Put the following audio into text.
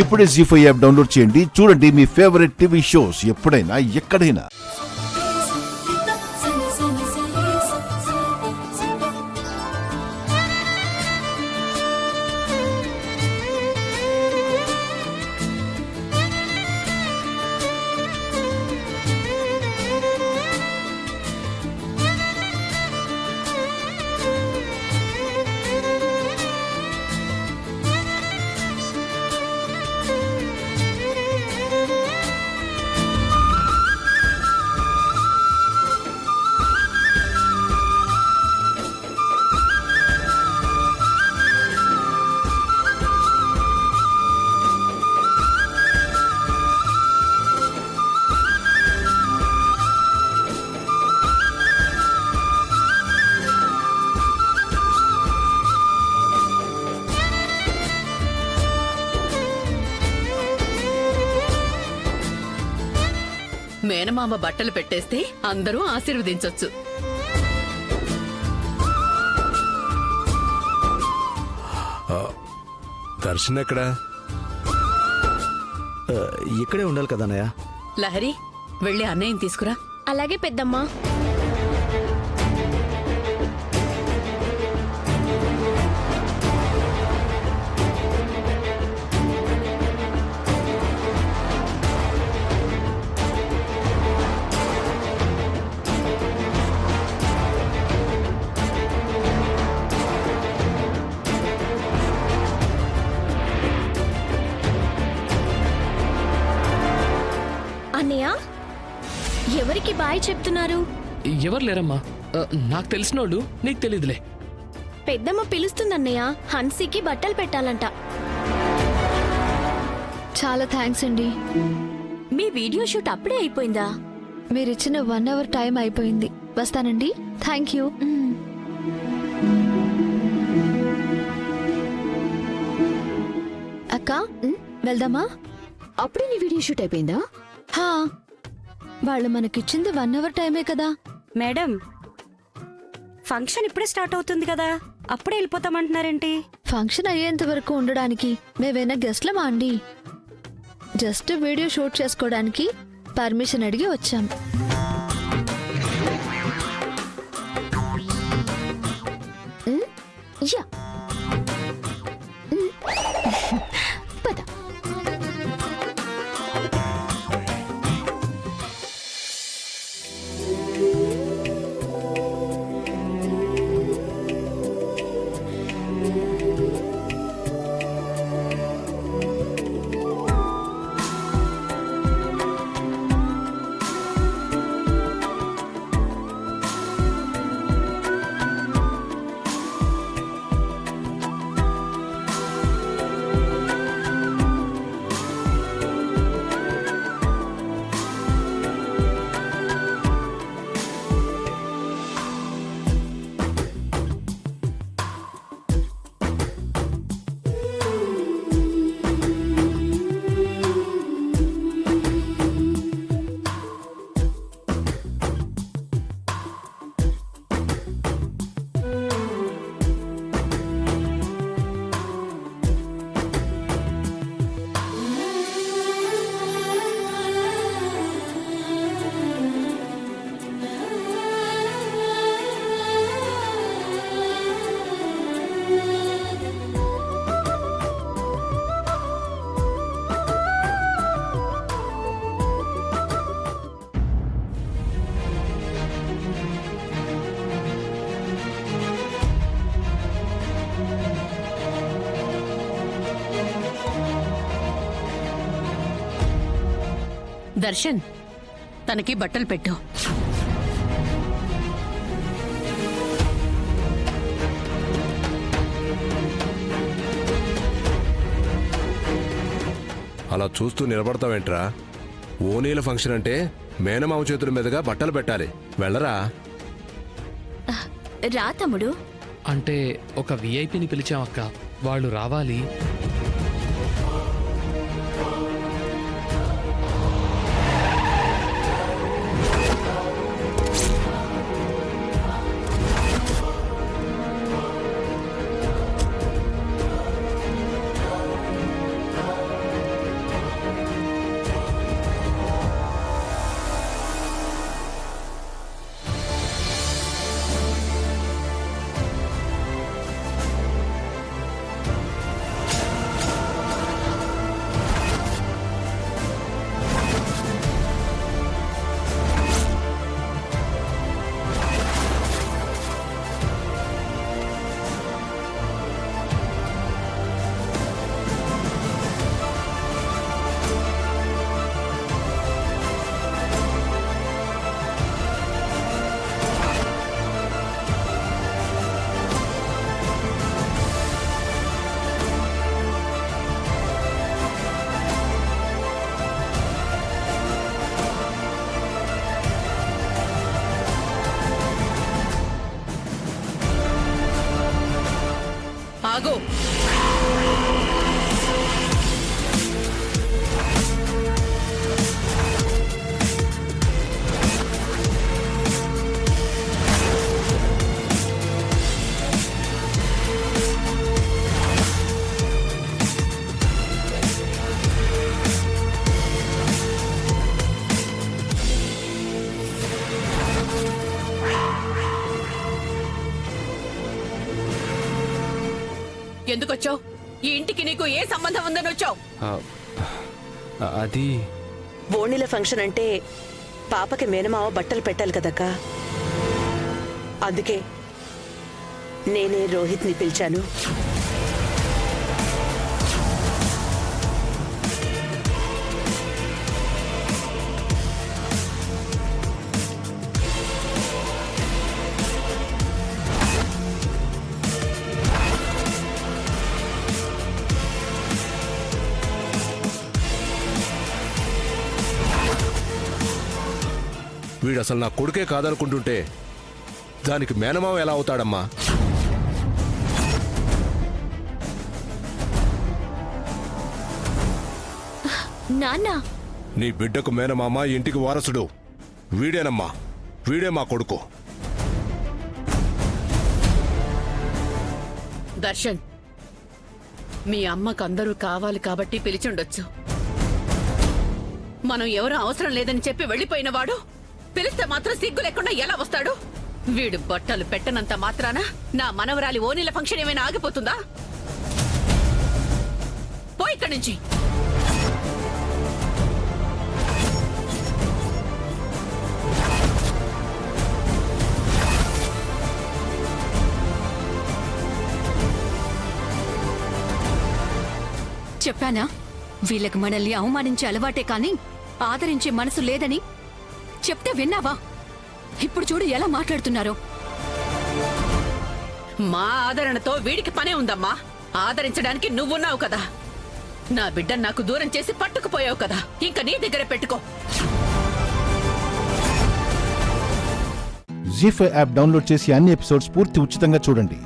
ఇప్పుడే జీ5 app download చేయండి. చూడండి మీ ఫేవరెట్ టీవీ షోస్ ఎప్పుడైనా ఎక్కడైనా. మేనమామ బట్టలు పెట్టేస్తే అందరూ ఆశీర్వదించొచ్చు. దర్శన్ ఎక్కడా? ఇక్కడే ఉండాలి కదా అన్నయ్య. లహరి, వెళ్ళి అన్నయ్యని తీసుకురా. అలాగే పెద్దమ్మా. అన్నయ్య, ఎవరికి బాయ్ చెప్తున్నారు? ఎవరు లేరమ్మా, నాకు తెలిసినోళ్ళు. నీకు తెలీదులే. పెద్దమ్మ పిలుస్తుందన్నయ్య. హన్సీకి బట్టలు పెట్టాలంట. చాలా థ్యాంక్స్ అండి. మీ వీడియో షూట్ అప్పుడే అయిపోయిందా? మీరిచ్చిన 1 అవర్ టైం అయిపోయింది. వస్తానండి. Thank you. అక్క, వెళ్దామా? అప్పుడే నీ వీడియో షూట్ అయిపోయిందా? హా, వాళ్ళు మనకిచ్చింది 1 అవర్ టైమే కదా. మేడం, ఫంక్షన్ ఇప్పుడే స్టార్ట్ అవుతుంది కదా, అప్పుడే వెళ్ళిపోతామంటున్నారేంటి? ఫంక్షన్ అయ్యేంత వరకు ఉండడానికి మేమైనా గెస్ట్లమా అండి? జస్ట్ వీడియో షూట్ చేసుకోవడానికి పర్మిషన్ అడిగి వచ్చాం. యా, పద. దర్శన్, తనకి బట్టలు పెట్టు. అలా చూస్తూ నిలబడతావేంట్రా? ఓనీల ఫంక్షన్ అంటే మేనమామ చేతుల మీదుగా బట్టలు పెట్టాలి. వెళ్ళరా? రా తమ్ముడు. అంటే ఒక విఐపిని పిలిచామక్క, వాళ్ళు రావాలి. ఎందుకొచ్చావు? ఈ ఇంటికి నీకు ఏ సంబంధం ఉందని వచ్చావు? అది ఓణీల ఫంక్షన్ అంటే పాపకి మేనమావ బట్టలు పెట్టాలి కదక్కా. అందుకే నేనే రోహిత్ని పిలిచాను. వీడు అసలు నా కొడుకే కాదనుకుంటుంటే దానికి మేనమావ ఎలా అవుతాడమ్మా? నాన్న నీ బిడ్డకు మేనమామ, ఇంటికి వారసుడు వీడేనమ్మా. వీడే మా కొడుకు. దర్శన్, మీ అమ్మకు అందరూ కావాలి కాబట్టి పిలిచుండొచ్చు. మనం ఎవరూ అవసరం లేదని చెప్పి వెళ్ళిపోయిన వాడు పిలిస్తే మాత్రం సిగ్గు లేకుండా ఎలా వస్తాడు? వీడు బట్టలు పెట్టనంత మాత్రాన నా మనవరాలి ఓనీల ఫంక్షన్ ఏమైనా ఆగిపోతుందా? పో ఇక్కడి నుంచి. చెప్పానా వీళ్ళకి మనల్ని అవమానించే అలవాటే కాని ఆదరించే మనసు లేదని? చెప్తే విన్నావా? ఇప్పుడు చూడు ఎలా మాట్లాడుతున్నారో. మా ఆదరణతో వీడికి పనే ఉందమ్మా. ఆదరించడానికి నువ్వున్నావు కదా. నా బిడ్డ నాకు దూరం చేసి పట్టుకుపోయావు కదా, ఇంకా నీ దగ్గర పెట్టుకో. జీ5 యాప్ డౌన్లోడ్ చేసి అన్ని ఎపిసోడ్స్ పూర్తి ఉచితంగా చూడండి.